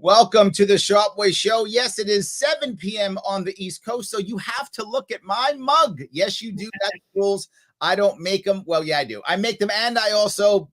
Welcome to the Sharpe Way Show. Yes, it is 7 p.m. on the East Coast, so you have to look at my mug. Yes, you do. That's rules. I don't make them. Well, yeah, I do. I make them, and I also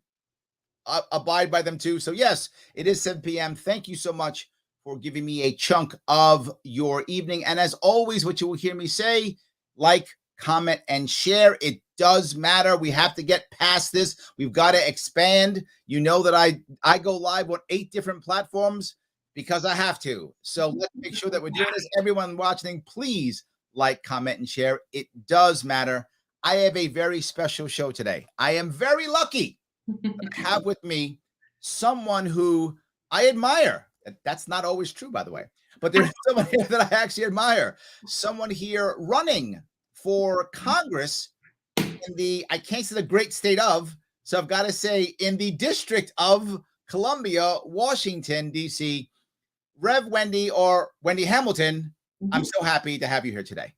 abide by them too. So yes, it is 7 p.m. Thank you so much for giving me a chunk of your evening. And as always, what you will hear me say, like, comment, and share. It does matter. We have to get past this. We've got to expand. You know that I go live on 8 different platforms because I have to. So let's make sure that we're doing this. Everyone watching, please like, comment, and share. It does matter. I have a very special show today. I am very lucky to have with me someone who I admire. That's not always true, by the way, but there's someone here that I actually admire. Someone here running for Congress in the, I can't say the great state of, so I've got to say in the District of Columbia, Washington, D.C., Rev. Wendy, or Wendy Hamilton. I'm so happy to have you here today.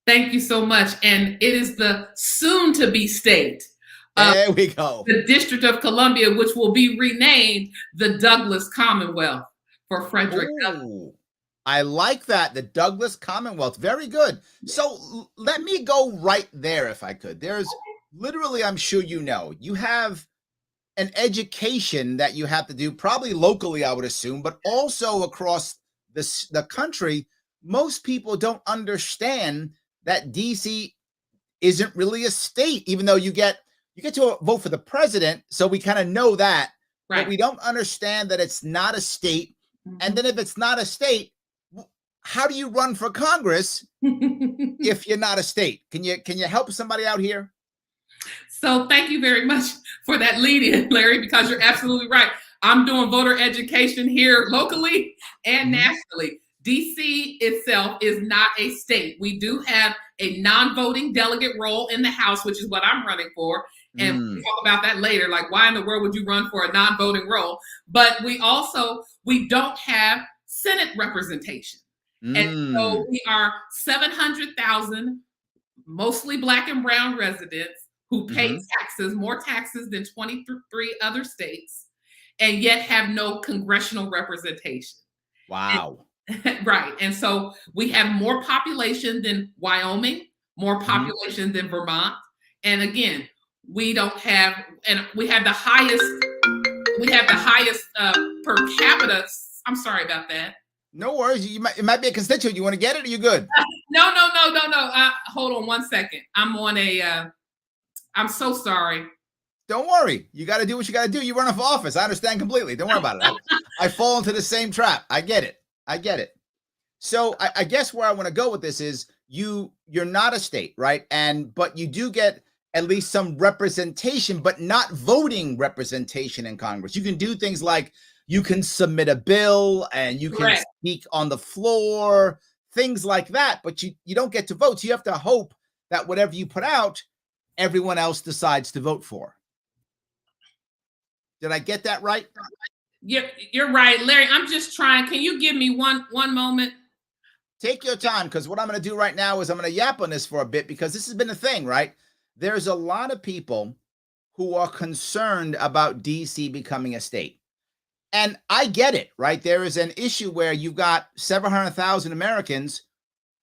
Thank you so much. And it is the soon-to-be state there we go. The District of Columbia, which will be renamed the Douglas Commonwealth for Frederick Douglass. I like that. The Douglas Commonwealth. Very good. So let me go right there if I could. There's literally, I'm sure you know, you have an education that you have to do, probably locally, I would assume, but also across the country. Most people don't understand that DC isn't really a state, even though you get to vote for the president. So we kind of know that, right. But we don't understand that it's not a state. And then if it's not a state, how do you run for Congress if you're not a state? Can you help somebody out here? So thank you very much for that lead-in, Larry, because you're absolutely right. I'm doing voter education here locally and nationally. DC itself is not a state. We do have a non-voting delegate role in the House, which is what I'm running for. And we'll talk about that later. Like, why in the world would you run for a non-voting role? But we don't have Senate representation. And so we are 700,000, mostly Black and brown residents who pay taxes, more taxes than 23 other states, and yet have no congressional representation. Wow. Right. And so we have more population than Wyoming, more population than Vermont. And again, we don't have, and we have the highest per capita. I'm sorry about that. No worries. It might be a constituent. You want to get it? Or you good? No. Hold on 1 second. I'm so sorry. Don't worry. You got to do what you got to do. You run for office. I understand completely. Don't worry about it. I fall into the same trap. I get it. So I guess where I want to go with this is you're not a state, right? But you do get at least some representation, but not voting representation in Congress. You can do things like you can submit a bill and you can speak on the floor, things like that, but you don't get to vote. So you have to hope that whatever you put out, everyone else decides to vote for. Did I get that right? You're right, Larry. I'm just trying. Can you give me one moment? Take your time, because what I'm going to do right now is I'm going to yap on this for a bit, because this has been a thing, right? There's a lot of people who are concerned about DC becoming a state. And I get it, right? There is an issue where you've got 700,000 Americans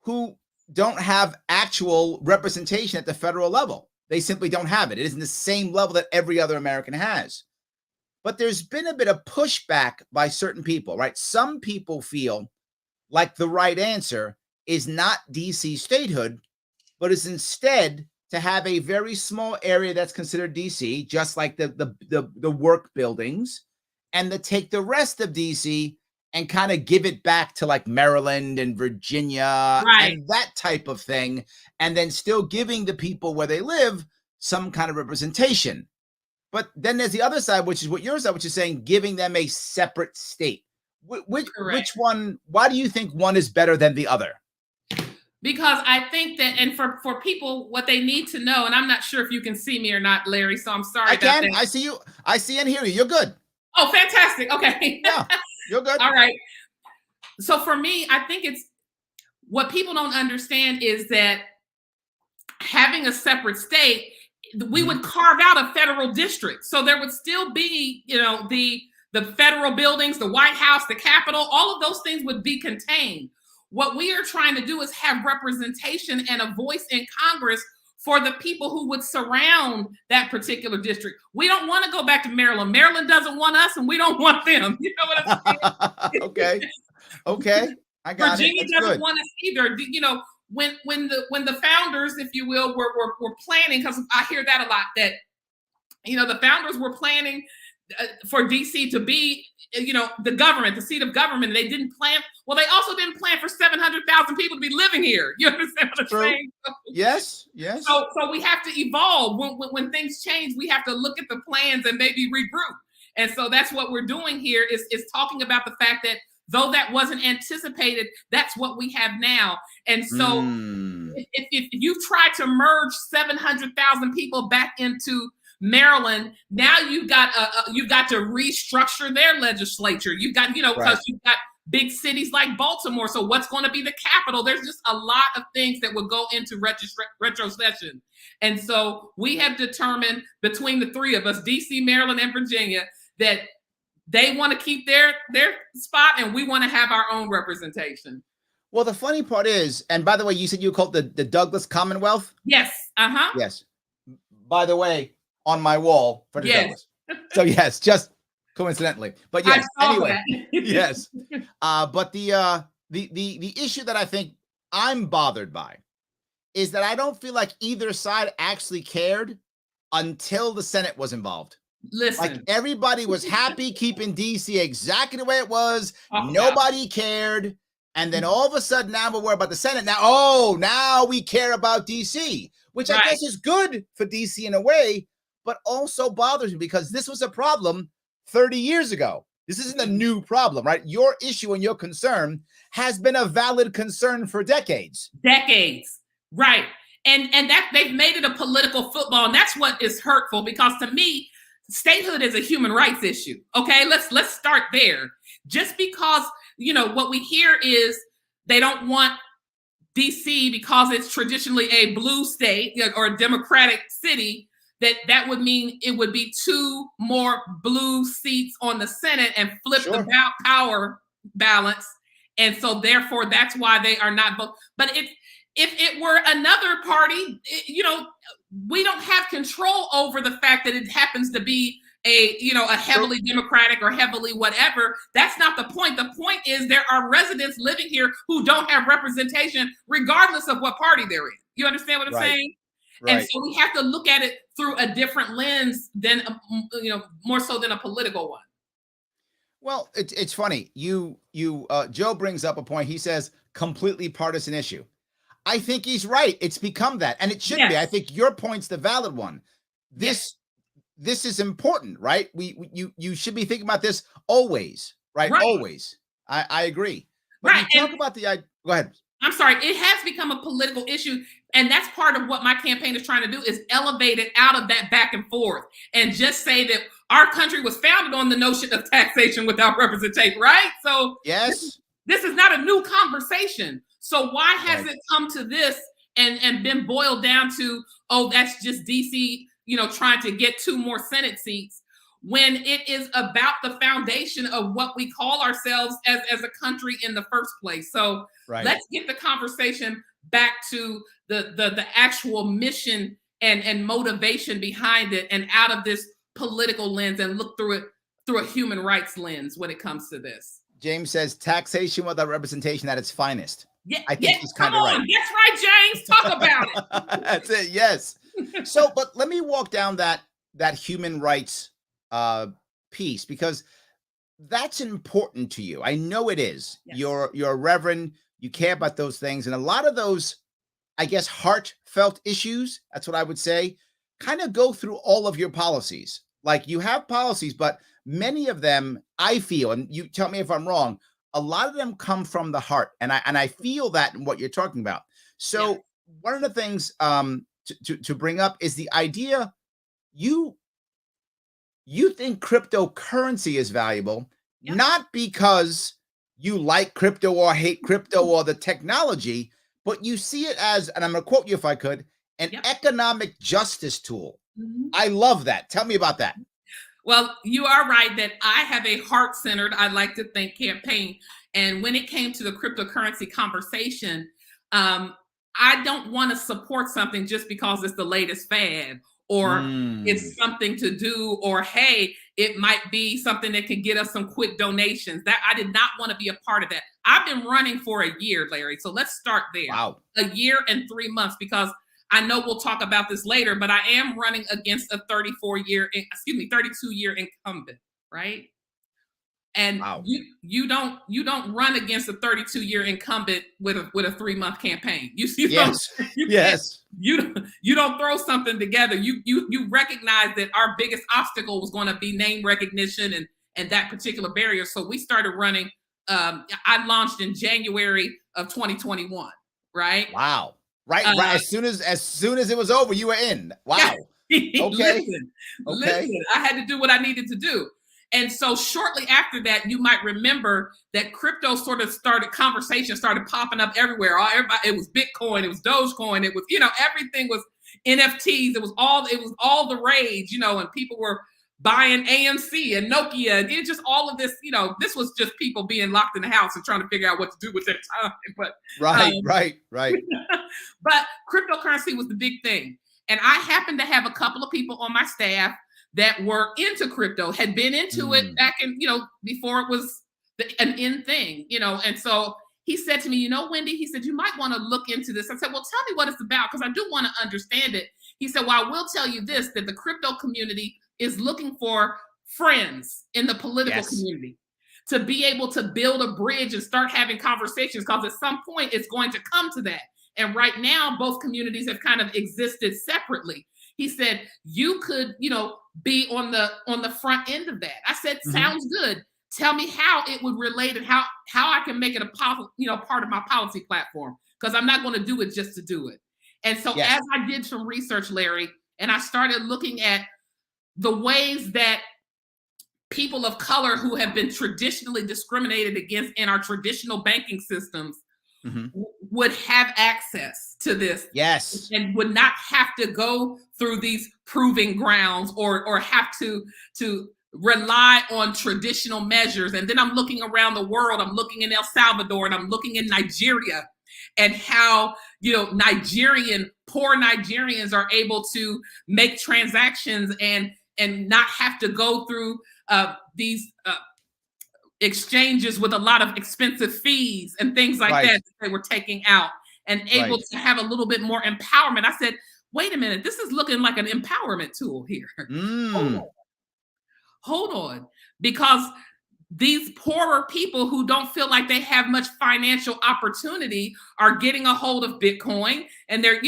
who don't have actual representation at the federal level. They simply don't have it. It isn't the same level that every other American has. But there's been a bit of pushback by certain people, right? Some people feel like the right answer is not DC statehood, but is instead to have a very small area that's considered DC, just like the work buildings, and to take the rest of DC and kind of give it back to like Maryland and Virginia and that type of thing, and then still giving the people where they live some kind of representation. But then there's the other side, which is what yours are, which is saying giving them a separate state. Which one, why do you think one is better than the other? Because I think that, and for people, what they need to know, and I'm not sure if you can see me or not, Larry, so I'm sorry about that. I see you. I see and hear you. You're good. Oh, fantastic. Okay. Yeah, you're good. All right. So for me, I think it's what people don't understand is that having a separate state, we would carve out a federal district. So there would still be, the the federal buildings, the White House, the Capitol, all of those things would be contained. What we are trying to do is have representation and a voice in Congress for the people who would surround that particular district. We don't want to go back to Maryland. Maryland doesn't want us, and we don't want them. You know what I'm saying? Okay. I got Virginia it. doesn't want us either. You know, when the founders, if you will, were planning, because I hear that a lot, that, you know, the founders were planning for DC to be, you know, the government, the seat of government. They didn't plan. Well, they also didn't plan for 700,000 people to be living here. You understand what I'm saying? So, yes. So we have to evolve. When things change, we have to look at the plans and maybe regroup. And so that's what we're doing here is talking about the fact that though that wasn't anticipated, that's what we have now. And so if you try to merge 700,000 people back into Maryland, now you've got to restructure their legislature. You've got, you know, because you've got big cities like Baltimore. So what's going to be the capital? There's just a lot of things that would go into retrocession. And so we have determined between the three of us, DC, Maryland, and Virginia, that they want to keep their spot and we want to have our own representation. Well, the funny part is, and by the way, you said you called the Douglas Commonwealth? Yes. Yes. By the way, on my wall for the Douglas. So yes, just coincidentally. But yes, anyway. Yes. But the issue that I think I'm bothered by is that I don't feel like either side actually cared until the Senate was involved. Listen. Like everybody was happy keeping DC exactly the way it was. Nobody cared. And then all of a sudden now we're worried about the Senate. Now we care about DC, which I guess is good for DC in a way, but also bothers me because this was a problem 30 years ago. This isn't a new problem, right? Your issue and your concern has been a valid concern for decades. Right. And that they've made it a political football. And that's what is hurtful because to me, statehood is a human rights issue. Okay, let's start there. Just because, you know, what we hear is they don't want DC because it's traditionally a blue state or a Democratic city, that would mean it would be 2 more blue seats on the Senate and flip the power balance. And so therefore, that's why they are not both. But if it were another party, you know, we don't have control over the fact that it happens to be a heavily Democratic or heavily whatever. That's not the point. The point is there are residents living here who don't have representation regardless of what party they're in. You understand what I'm saying? Right. And so we have to look at it through a different lens than, more so than a political one. Well, it's funny. Joe brings up a point. He says completely partisan issue. I think he's right. It's become that, and it should be. I think your point's the valid one. This is important, right? You should be thinking about this always, right? Always. I agree. But you talk about go ahead. I'm sorry. It has become a political issue. And that's part of what my campaign is trying to do is elevate it out of that back and forth and just say that our country was founded on the notion of taxation without representation, right? So yes, this is not a new conversation. So why has it come to this and been boiled down to, that's just DC, trying to get 2 more Senate seats, when it is about the foundation of what we call ourselves as a country in the first place. So let's get the conversation back to the actual mission and motivation behind it and out of this political lens and look through it through a human rights lens when it comes to this. James says taxation without representation at its finest. Yeah, I think he's kind of right. That's right, James. Talk about it. That's it. Yes. So, but let me walk down that human rights piece because that's important to you. I know it is. Yes. You're a reverend. You care about those things, and a lot of those, I guess, heartfelt issues. That's what I would say. Kind of go through all of your policies. Like you have policies, but many of them, I feel, and you tell me if I'm wrong, a lot of them come from the heart, and I feel that in what you're talking about. So one of the things to bring up is the idea you think cryptocurrency is valuable, not because you like crypto or hate crypto or the technology, but you see it as, and I'm going to quote you if I could, an economic justice tool. Mm-hmm. I love that. Tell me about that. Well, you are right that I have a heart-centered, I like to think, campaign. And when it came to the cryptocurrency conversation, I don't want to support something just because it's the latest fad or it's something to do, or hey, it might be something that can get us some quick donations. That I did not want to be a part of that. I've been running for a year, Larry. So let's start there. Wow. A year and 3 months, because I know we'll talk about this later, but I am running against a 32-year incumbent, right? And Wow. you don't run against a 32-year incumbent with a 3-month campaign. You see, Yes, yes. You don't throw something together. You recognize that our biggest obstacle was going to be name recognition and that particular barrier. So we started running. I launched in January of 2021. Right. Wow. Right. As soon as it was over, you were in. Wow. Okay. Listen. I had to do what I needed to do. And so shortly after that, you might remember that crypto conversation started popping up everywhere. It was Bitcoin, it was Dogecoin, it was, everything was NFTs. It was all the rage, and people were buying AMC and Nokia, and it just all of this, this was just people being locked in the house and trying to figure out what to do with their time. But right. But cryptocurrency was the big thing. And I happened to have a couple of people on my staff that were into crypto, had been into it back in, before it was an in thing, and so he said to me, Wendy, he said, you might want to look into this. I said, well, tell me what it's about, because I do want to understand it. He said, well, I will tell you this, that the crypto community is looking for friends in the political community to be able to build a bridge and start having conversations, because at some point it's going to come to that. And right now, both communities have kind of existed separately. He said, you could, be on the front end of that. I said, sounds good. Tell me how it would relate and how I can make it part of my policy platform, because I'm not going to do it just to do it. And so as I did some research, Larry, and I started looking at the ways that people of color who have been traditionally discriminated against in our traditional banking systems would have access to this. Yes. And would not have to go through these proving grounds or have to rely on traditional measures. And then I'm looking around the world. I'm looking in El Salvador and I'm looking in Nigeria, and how, poor Nigerians are able to make transactions and not have to go through these exchanges with a lot of expensive fees and things like that they were taking out, and able to have a little bit more empowerment. I said, wait a minute, this is looking like an empowerment tool here. Hold on. Because these poorer people who don't feel like they have much financial opportunity are getting a hold of Bitcoin, and they're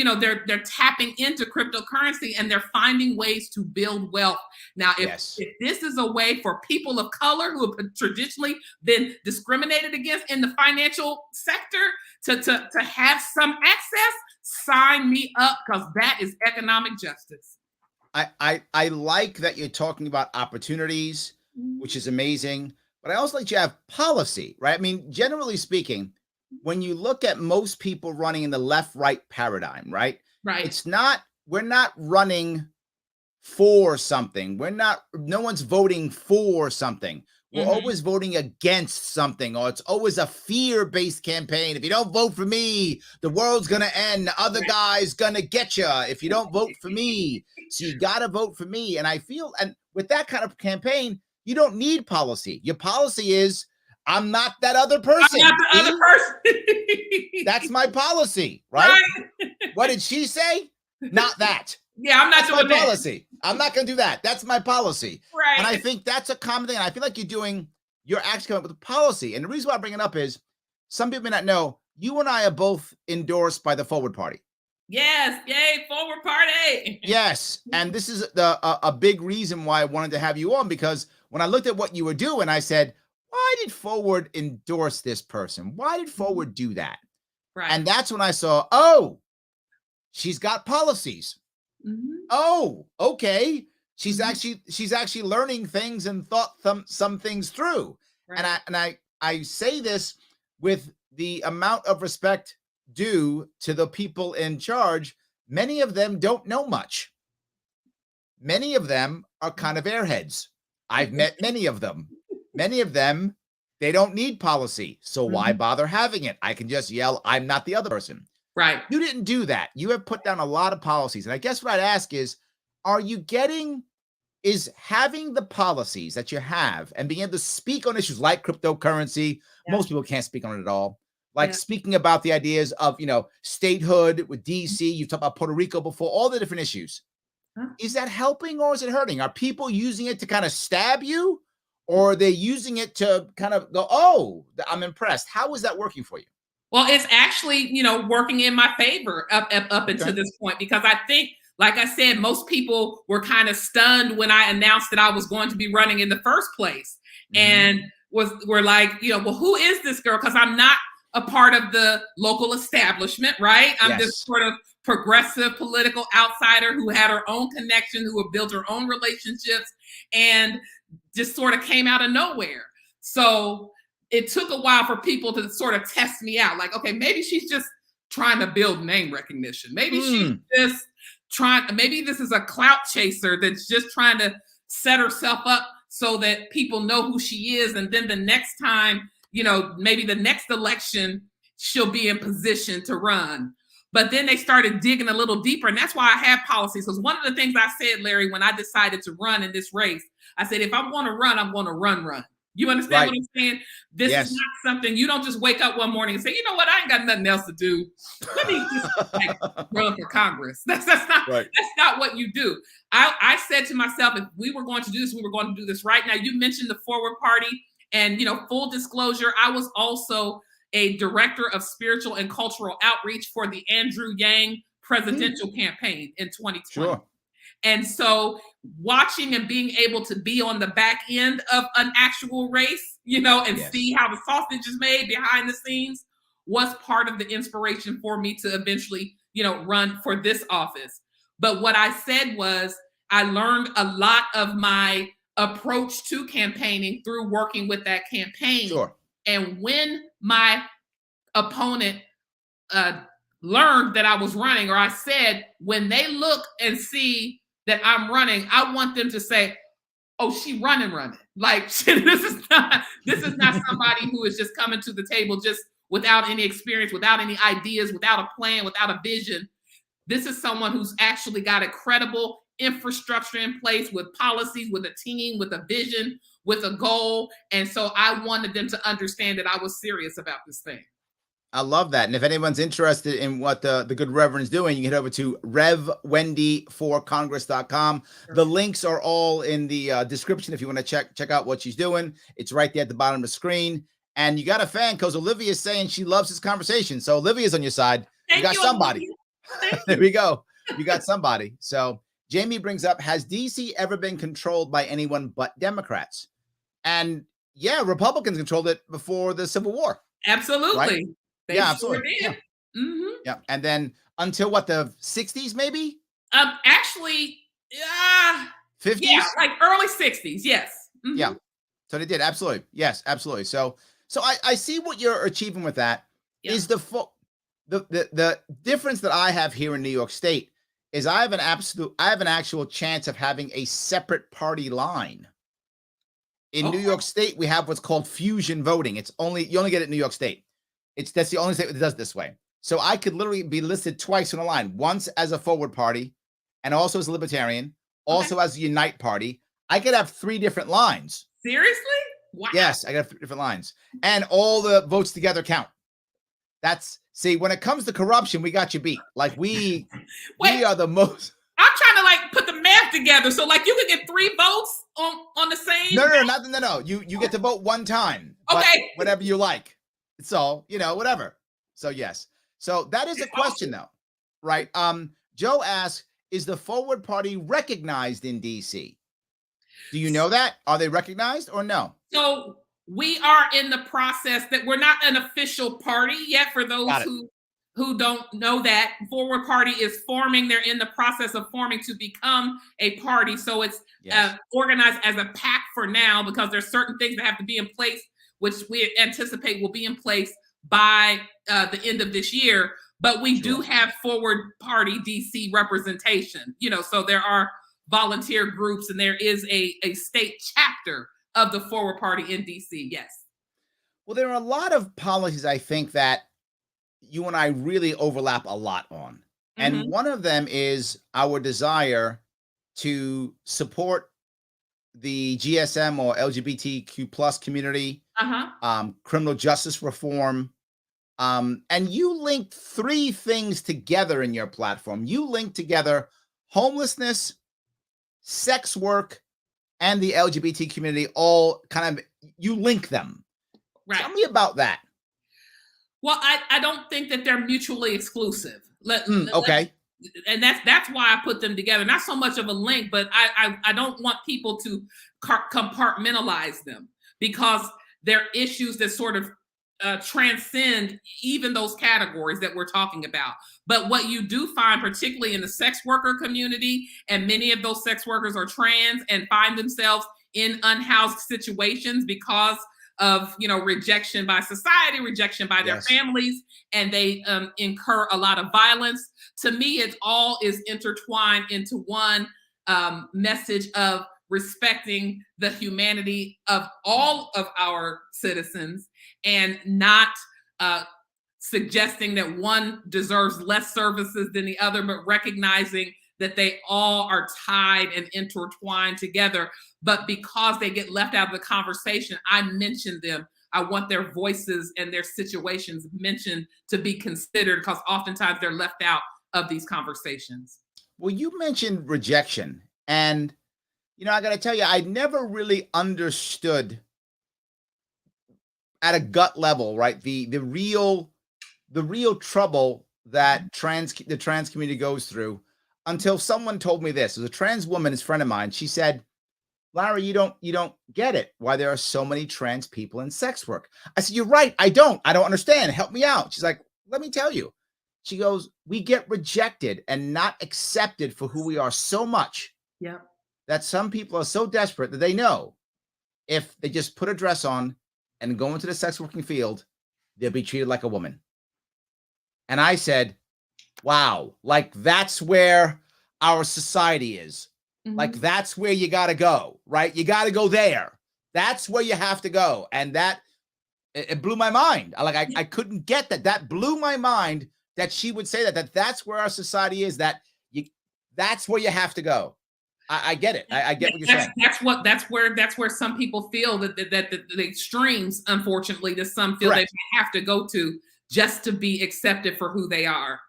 tapping into cryptocurrency, and they're finding ways to build wealth. Now, if this is a way for people of color who have traditionally been discriminated against in the financial sector to have some access, sign me up, because that is economic justice. I like that you're talking about opportunities, which is amazing. But I also like you have policy, right? I mean, generally speaking, when you look at most people running in the left-right paradigm, right? Right. We're not running for something. No one's voting for something. We're always voting against something, or it's always a fear-based campaign. If you don't vote for me, the world's going to end. The other guy's going to get you if you don't vote for me. So you got to vote for me. And I feel, and with that kind of campaign, you don't need policy. Your policy is, I'm not that other person. I'm not the other person. That's my policy, right? What did she say? Not that. Yeah, I'm not doing my policy. I'm not going to do that. That's my policy. Right. And I think that's a common thing. And I feel like you're actually coming up with a policy. And the reason why I bring it up is some people may not know, you and I are both endorsed by the Forward Party. Yes. Yay, Forward Party. Yes. And this is a big reason why I wanted to have you on, because when I looked at what you were doing, I said, why did Forward endorse this person? Why did Forward do that? Right. And that's when I saw, oh, she's got policies. Oh, okay. She's actually learning things and thought some things through. Right. And I say this with the amount of respect due to the people in charge. Many of them don't know much. Many of them are kind of airheads. I've met many of them. Many of them, they don't need policy. So why bother having it? I can just yell, I'm not the other person. Right. You didn't do that. You have put down a lot of policies. And I guess what I'd ask is having the policies that you have and being able to speak on issues like cryptocurrency, most people can't speak on it at all. Like speaking about the ideas of, statehood with DC, you've talked about Puerto Rico before, all the different issues. Is that helping or is it hurting? Are people using it to kind of stab you, or are they using it to kind of go, oh, I'm impressed? How is that working for you? Well, it's actually, working in my favor up until this point, because I think, like I said, most people were kind of stunned when I announced that I was going to be running in the first place, and were like, well, who is this girl? Because I'm not a part of the local establishment, right? I'm this sort of progressive political outsider who had her own connection, who had built her own relationships, and just sort of came out of nowhere. So it took a while for people to sort of test me out. Like, okay, maybe she's just trying to build name recognition. Maybe she's just maybe this is a clout chaser that's just trying to set herself up so that people know who she is. And then the next time, maybe the next election, she'll be in position to run. But then they started digging a little deeper. And that's why I have policies. Because one of the things I said, Larry, when I decided to run in this race, I said, if I'm going to run, I'm going to run. You understand what I'm saying? This is not something, you don't just wake up one morning and say, you know what, I ain't got nothing else to do. Let me just run for Congress. That's not what you do. I said to myself, if we were going to do this, we were going to do this right now. You mentioned the Forward Party, and full disclosure, I was also a director of spiritual and cultural outreach for the Andrew Yang presidential campaign in 2020. Sure. And so watching and being able to be on the back end of an actual race, and see how the sausage is made behind the scenes was part of the inspiration for me to eventually, run for this office. But what I said was I learned a lot of my approach to campaigning through working with that campaign. Sure. And when my opponent learned that I was running, or I said, when they look and see that I'm running, I want them to say, oh, she running. Like, this is not somebody who is just coming to the table just without any experience, without any ideas, without a plan, without a vision. This is someone who's actually got a credible infrastructure in place with policies, with a team, with a vision, with a goal. And so I wanted them to understand that I was serious about this thing. I love that. And if anyone's interested in what the good Reverend's doing, you can head over to revwendy4congress.com. The links are all in the description if you want to check out what she's doing. It's right there at the bottom of the screen. And you got a fan because Olivia is saying she loves this conversation. So Olivia's on your side. You got somebody. There we go. You got somebody. So Jamie brings up, has DC ever been controlled by anyone but Democrats? And yeah, Republicans controlled it before the Civil War. Absolutely. Right? Absolutely. Sure Yeah. And then until what, the 60s, maybe? Actually, 50s? Yeah, like early 60s. Yes. Yeah. So they did. Absolutely. Yes, absolutely. So I see what you're achieving with that. Is the difference that I have here in New York State is I have an actual chance of having a separate party line. In New York State, we have what's called fusion voting. You only get it in New York State. That's the only state that does it this way. So I could literally be listed twice on a line, once as a Forward Party and also as a Libertarian, also as a Unite Party. I could have 3 different lines. Seriously? Wow. Yes, I got 3 different lines. And all the votes together count. When it comes to corruption, we got you beat. Like we are the most. I'm trying to put the math together. So you could get 3 votes on the same. No. You get to vote one time. Okay. Whatever you like. So, whatever. So, yes. So that is a question though, right? Joe asks, is the Forward Party recognized in DC? Do you know that? Are they recognized or no? So we are in the process that we're not an official party yet. For those who don't know that, Forward Party is forming. They're in the process of forming to become a party. So it's organized as a PAC for now, because there's certain things that have to be in place, which we anticipate will be in place by the end of this year. But we do have Forward Party DC representation, so there are volunteer groups, and there is a state chapter of the Forward Party in DC. Yes. Well, there are a lot of policies I think that you and I really overlap a lot on. And one of them is our desire to support the GSM or LGBTQ plus community, criminal justice reform. And you linked three things together in your platform. You linked together homelessness, sex work, and the LGBT community, all kind of, you link them. Right. Tell me about that. Well, I don't think that they're mutually exclusive. Okay. And that's why I put them together. Not so much of a link, but I don't want people to compartmentalize them, because they're issues that sort of transcend even those categories that we're talking about. But what you do find, particularly in the sex worker community, and many of those sex workers are trans and find themselves in unhoused situations because of, rejection by society, rejection by their families, and they incur a lot of violence. To me, it all is intertwined into one message of respecting the humanity of all of our citizens, and not suggesting that one deserves less services than the other, but recognizing that they all are tied and intertwined together. But because they get left out of the conversation, I mention them. I want their voices and their situations mentioned to be considered, because oftentimes they're left out of these conversations. Well, you mentioned rejection. And, I got to tell you, I never really understood at a gut level, right? The real trouble that the trans community goes through, until someone told me this. As a trans woman, a friend of mine, she said, Larry, you don't get it, why there are so many trans people in sex work. I said, you're right. I don't understand. Help me out. She's like, let me tell you. She goes, we get rejected and not accepted for who we are so much that some people are so desperate that they know if they just put a dress on and go into the sex working field, they'll be treated like a woman. And I said, wow, like that's where our society is. Like that's where you got to go, right? You got to go there. That's where you have to go. And that, it blew my mind. I couldn't get that. That blew my mind that she would say that's where our society is, that's where you have to go. I get it. I get what you're saying. That's where some people feel that the extremes, unfortunately, that some feel Correct. they have to go to just to be accepted for who they are.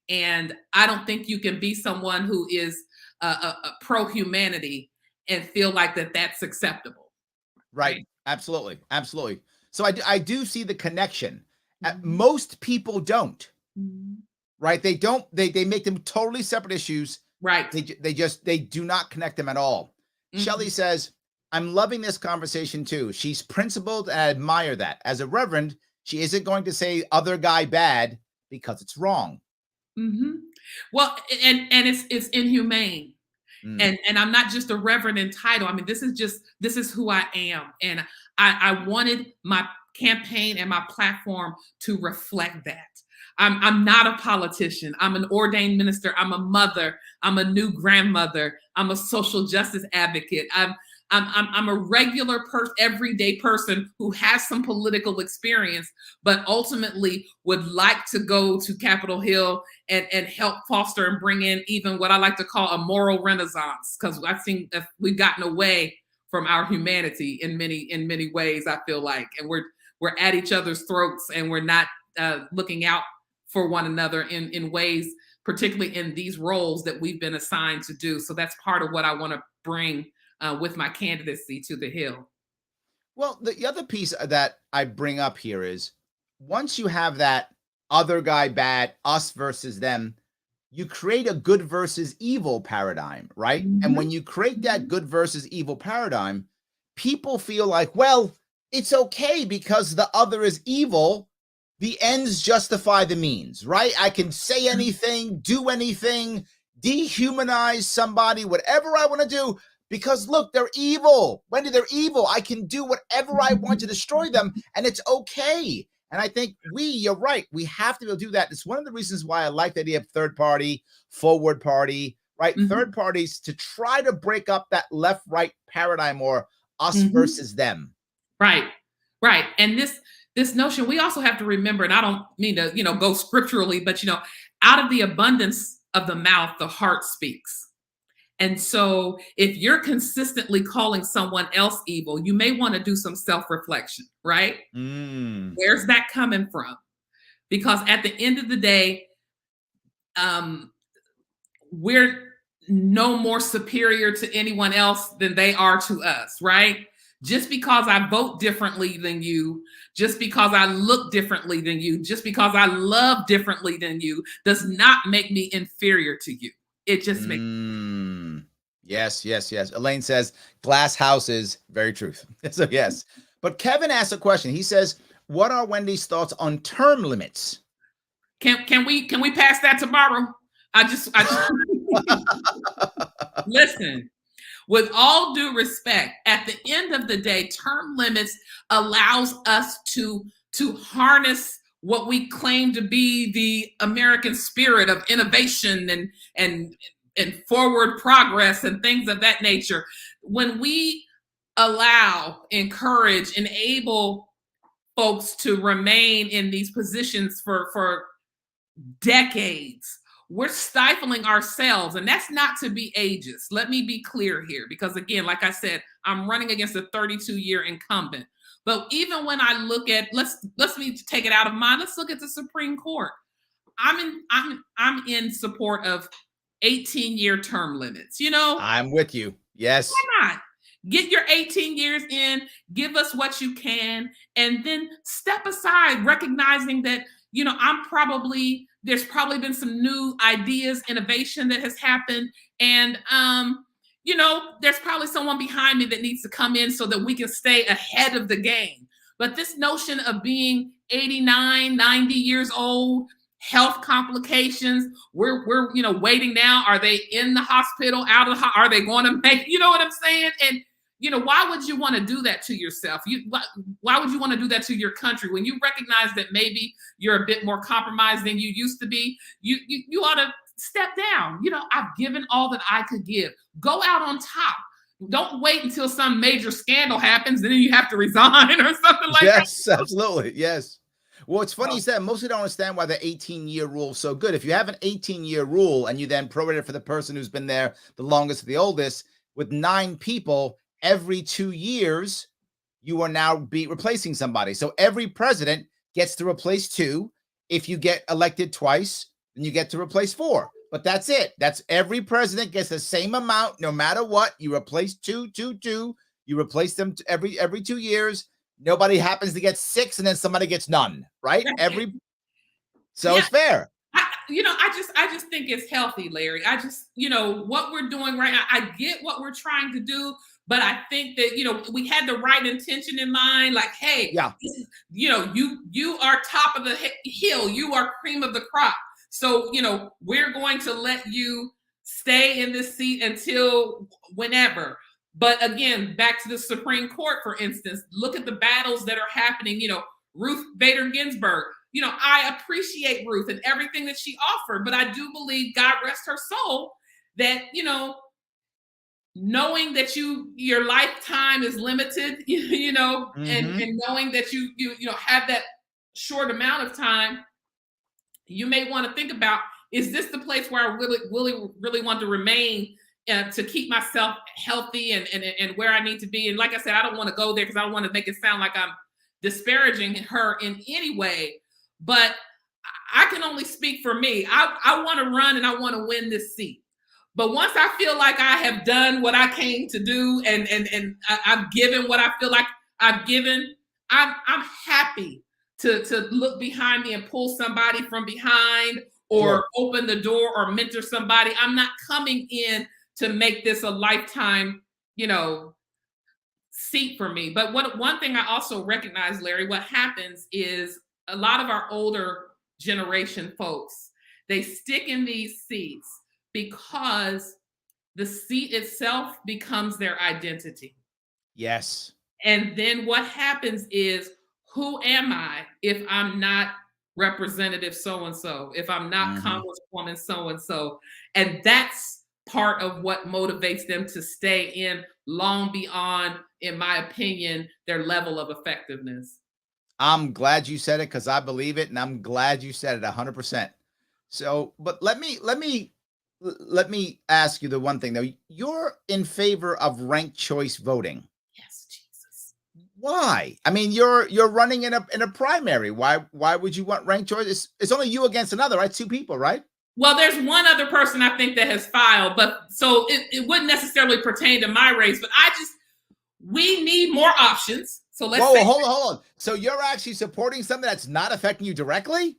And I don't think you can be someone who is a pro-humanity and feel like that's acceptable. Right. Absolutely. So I do see the connection. Most people don't. Right. They don't. They make them totally separate issues. Right. They do not connect them at all. Shelley says, I'm loving this conversation too. She's principled, and I admire that. As a reverend, she isn't going to say other guy bad because it's wrong. Well, and it's inhumane. And I'm not just a reverend in title. I mean, this is who I am. And I wanted my campaign and my platform to reflect that. I'm not a politician. I'm an ordained minister. I'm a mother. I'm a new grandmother. I'm a social justice advocate. I'm a regular everyday person who has some political experience, but ultimately would like to go to Capitol Hill and help foster and bring in even what I like to call a moral renaissance, because I think that we've gotten away from our humanity in many ways, I feel like, and we're at each other's throats, and we're not looking out for one another in ways, particularly in these roles that we've been assigned to do. So that's part of what I want to bring with my candidacy to the Hill. Well, the other piece that I bring up here is, once you have that other guy bad, us versus them, you create a good versus evil paradigm, right? And when you create that good versus evil paradigm, people feel like, well, it's okay because the other is evil. The ends justify the means, right? I can say anything, do anything, dehumanize somebody, whatever I want to do, because look, they're evil. Wendy, they're evil. I can do whatever I want to destroy them, and it's okay. And I think you're right. We have to be able to do that. It's one of the reasons why I like the idea of third party, forward party, right? Third parties to try to break up that left-right paradigm or us versus them. Right. Right. And this notion, we also have to remember, and I don't mean to, go scripturally, but out of the abundance of the mouth, the heart speaks. And so if you're consistently calling someone else evil, you may want to do some self-reflection, right? Where's that coming from? Because at the end of the day, we're no more superior to anyone else than they are to us, right? Just because I vote differently than you, just because I look differently than you, just because I love differently than you, does not make me inferior to you. It just makes Yes. Elaine says glass houses, very truth. So yes. But Kevin asked a question. He says, what are Wendy's thoughts on term limits? Can we pass that tomorrow? I just listen. With all due respect, at the end of the day, term limits allows us to harness what we claim to be the American spirit of innovation and forward progress and things of that nature. When we allow, encourage, enable folks to remain in these positions for decades, we're stifling ourselves, and that's not to be ageist. Let me be clear here, because again, like I said, I'm running against a 32-year incumbent. But even when I look at, let's me take it out of mind. Let's look at the Supreme Court. I'm in support of 18-year term limits. I'm with you. Yes. Why not? Get your 18 years in, give us what you can, and then step aside, recognizing that there's probably been some new ideas, innovation that has happened. And, there's probably someone behind me that needs to come in so that we can stay ahead of the game. But this notion of being 89, 90 years old, health complications, we're waiting now. Are they in the hospital, out of are they going to make, you know what I'm saying? And, why would you want to do that to yourself? Why would you want to do that to your country when you recognize that maybe you're a bit more compromised than you used to be? You ought to step down. I've given all that I could give. Go out on top. Don't wait until some major scandal happens and then you have to resign or something like that. Yes, absolutely. Yes. Well, it's funny you said mostly don't understand why the 18-year rule is so good. If you have an 18-year rule and you then prorate it for the person who's been there the longest or the oldest, with 9 people, every 2 years, you are now replacing somebody. So every president gets to replace 2. If you get elected twice, then you get to replace 4. But that's it. That's every president gets the same amount, no matter what. You replace 2. You replace them every 2 years. Nobody happens to get 6, and then somebody gets none, right? It's fair. I just think it's healthy, Larry. I just, what we're doing right now, I get what we're trying to do, but I think that, we had the right intention in mind. Like, hey, you are top of the hill. You are cream of the crop. So, we're going to let you stay in this seat until whenever. But again, back to the Supreme Court, for instance, look at the battles that are happening. Ruth Bader Ginsburg. I appreciate Ruth and everything that she offered, but I do believe, God rest her soul, that, knowing that your lifetime is limited, and knowing that you have that short amount of time, you may want to think about, is this the place where I really want to remain to keep myself healthy and where I need to be? And like I said, I don't want to go there because I don't want to make it sound like I'm disparaging her in any way, but I can only speak for me. I want to run and I want to win this seat. But once I feel like I have done what I came to do and I've given what I feel like I've given, I'm happy to look behind me and pull somebody from behind or open the door or mentor somebody. I'm not coming in to make this a lifetime, seat for me. But one thing I also recognize, Larry, what happens is a lot of our older generation folks, they stick in these seats because the seat itself becomes their identity. Yes. And then what happens is, who am I if I'm not Representative so-and-so, if I'm not Congresswoman so-and-so? And that's part of what motivates them to stay in long beyond, in my opinion, their level of effectiveness. I'm glad you said it because I believe it, and I'm glad you said it 100%. So, but let me ask you the one thing though. You're in favor of ranked choice voting. Yes, Jesus. Why? I mean, you're running in a primary. Why would you want ranked choice? It's only you against another, right? Two people, right? Well, there's one other person I think that has filed, but so it wouldn't necessarily pertain to my race, but we need more options. So let's Whoa, hold on. So you're actually supporting something that's not affecting you directly?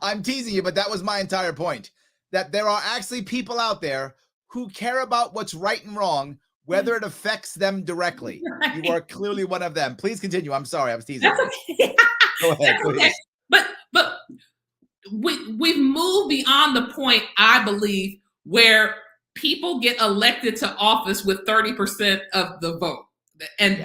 I'm teasing you, but that was my entire point. That there are actually people out there who care about what's right and wrong, whether it affects them directly. Right. You are clearly one of them. Please continue. I'm sorry, I was teasing. That's okay. Go ahead, That's please. okay. But we've moved beyond the point, I believe, where people get elected to office with 30% of the vote and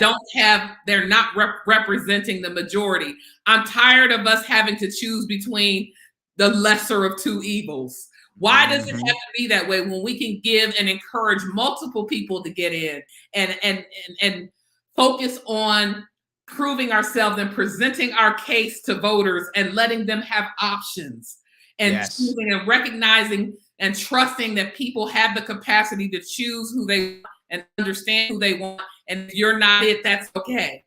they're not representing the majority. I'm tired of us having to choose between the lesser of two evils. Why does it have to be that way when we can give and encourage multiple people to get in and focus on proving ourselves and presenting our case to voters and letting them have options and choosing and recognizing and trusting that people have the capacity to choose who they want and understand who they want. And if you're not it, that's okay.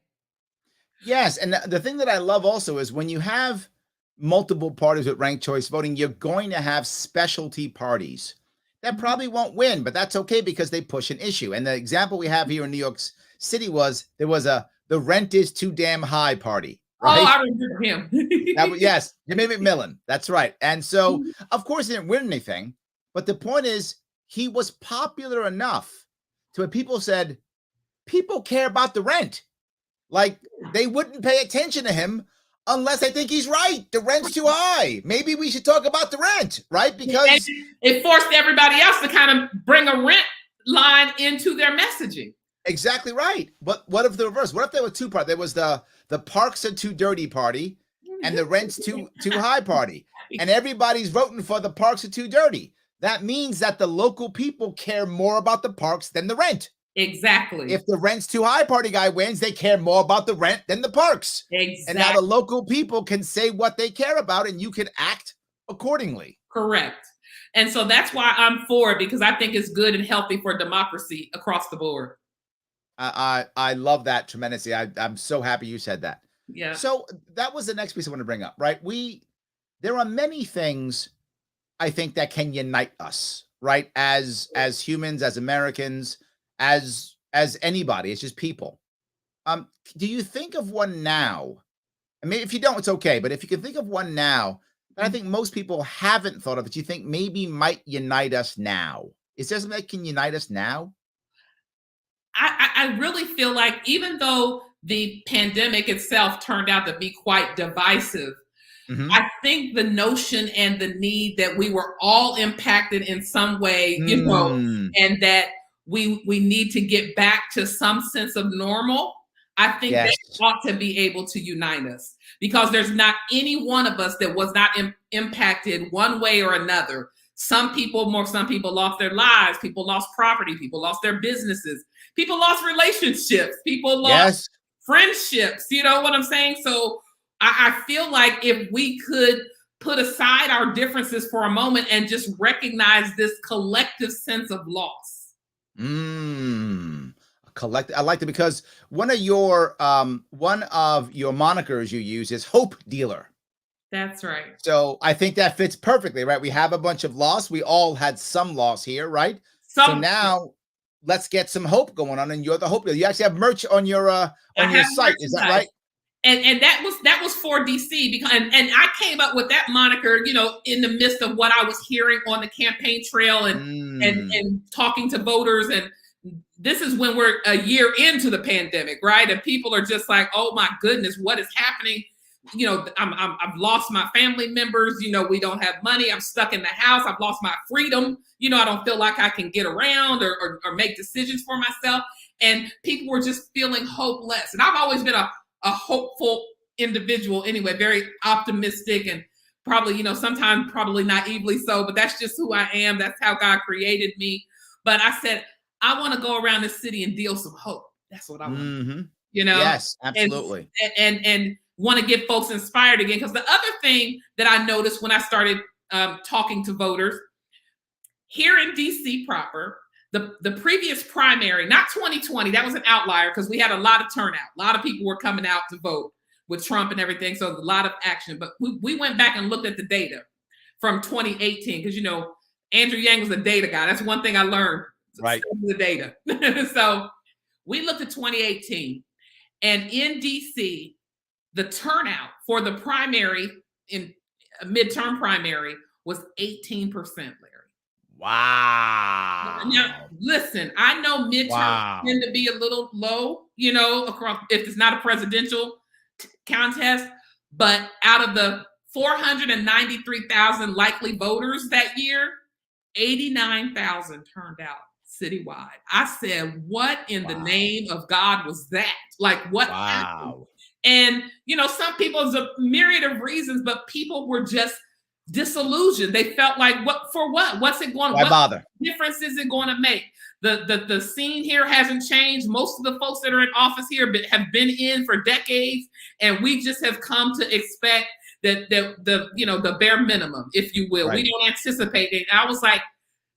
Yes. And the thing that I love also is when you have multiple parties with ranked choice voting, you're going to have specialty parties that probably won't win, but that's okay because they push an issue. And the example we have here in New York City was there was the rent is too damn high party. Right? Oh, I remember him. Yes, Jimmy McMillan. That's right. And so, of course, he didn't win anything. But the point is, he was popular enough to where people said, people care about the rent. Like, they wouldn't pay attention to him unless they think he's right. The rent's too high. Maybe we should talk about the rent, right? Because it forced everybody else to kind of bring a rent line into their messaging. Exactly right. But what if the reverse? What if there were two parts? There was the parks are too dirty party and the rent's too high party. And everybody's voting for the parks are too dirty. That means that the local people care more about the parks than the rent. Exactly. If the rent's too high party guy wins, they care more about the rent than the parks. Exactly. And now the local people can say what they care about and you can act accordingly. Correct. And so that's why I'm for it, because I think it's good and healthy for democracy across the board. I love that tremendously. I'm so happy you said that. Yeah. So that was the next piece I want to bring up, right? There are many things I think that can unite us, right? As humans, as Americans, as anybody, it's just people. Do you think of one now? I mean, if you don't, it's okay. But if you can think of one now that I think most people haven't thought of, that you think maybe might unite us now, is there something that can unite us now? I really feel like even though the pandemic itself turned out to be quite divisive, I think the notion and the need that we were all impacted in some way, you know, and that we need to get back to some sense of normal, I think that ought to be able to unite us, because there's not any one of us that was not impacted one way or another. Some people lost their lives, people lost property, people lost their businesses, people lost relationships, people lost friendships, you know what I'm saying? So I feel like if we could put aside our differences for a moment and just recognize this collective sense of loss. Collective. I like it because one of your monikers you use is Hope Dealer. That's right. So I think that fits perfectly, right? We have a bunch of loss. We all had some loss here, right? So now let's get some hope going on, and you're the hope dealer. You actually have merch on your site, is that right? And that was for DC, because and I came up with that moniker, you know, in the midst of what I was hearing on the campaign trail and talking to voters. And this is when we're a year into the pandemic, right? And people are just like, oh my goodness, what is happening? You know, I've lost my family members. You know, we don't have money. I'm stuck in the house. I've lost my freedom. You know, I don't feel like I can get around or make decisions for myself. And people were just feeling hopeless. And I've always been a hopeful individual anyway, very optimistic and probably, sometimes probably naively so, but that's just who I am. That's how God created me. But I said, I want to go around the city and deal some hope. That's what I want, Yes, and absolutely. and want to get folks inspired again. Because the other thing that I noticed when I started talking to voters here in DC proper, the previous primary, not 2020, that was an outlier because we had a lot of turnout. A lot of people were coming out to vote with Trump and everything. So a lot of action. But we went back and looked at the data from 2018 because, Andrew Yang was a data guy. That's one thing I learned. Right. The data. So we looked at 2018. And in DC, the turnout for the primary in midterm primary was 18%, Larry. Wow. Now, listen, I know midterms tend to be a little low, across if it's not a presidential contest, but out of the 493,000 likely voters that year, 89,000 turned out citywide. I said, what in the name of God was that? Like, what happened? And, some people, there's a myriad of reasons, but people were just disillusioned. They felt like, what for what? What's it going to Why bother? Difference is it going to make? The scene here hasn't changed. Most of the folks that are in office here have been in for decades, and we just have come to expect that the bare minimum, if you will. Right. We don't anticipate it. I was like,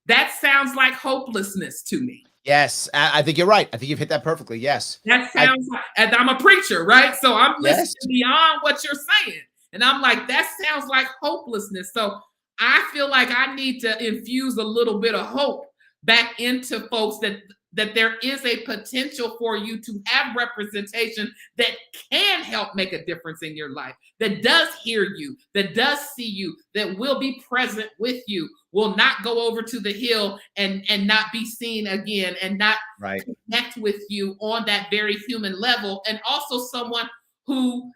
that sounds like hopelessness to me. Yes, I think you're right. I think you've hit that perfectly. Yes. That sounds like, and I'm a preacher, right? So I'm listening beyond what you're saying. And I'm like, that sounds like hopelessness. So I feel like I need to infuse a little bit of hope back into folks that there is a potential for you to have representation that can help make a difference in your life, that does hear you, that does see you, that will be present with you, will not go over to the hill and not be seen again, and not connect with you on that very human level. And also someone who,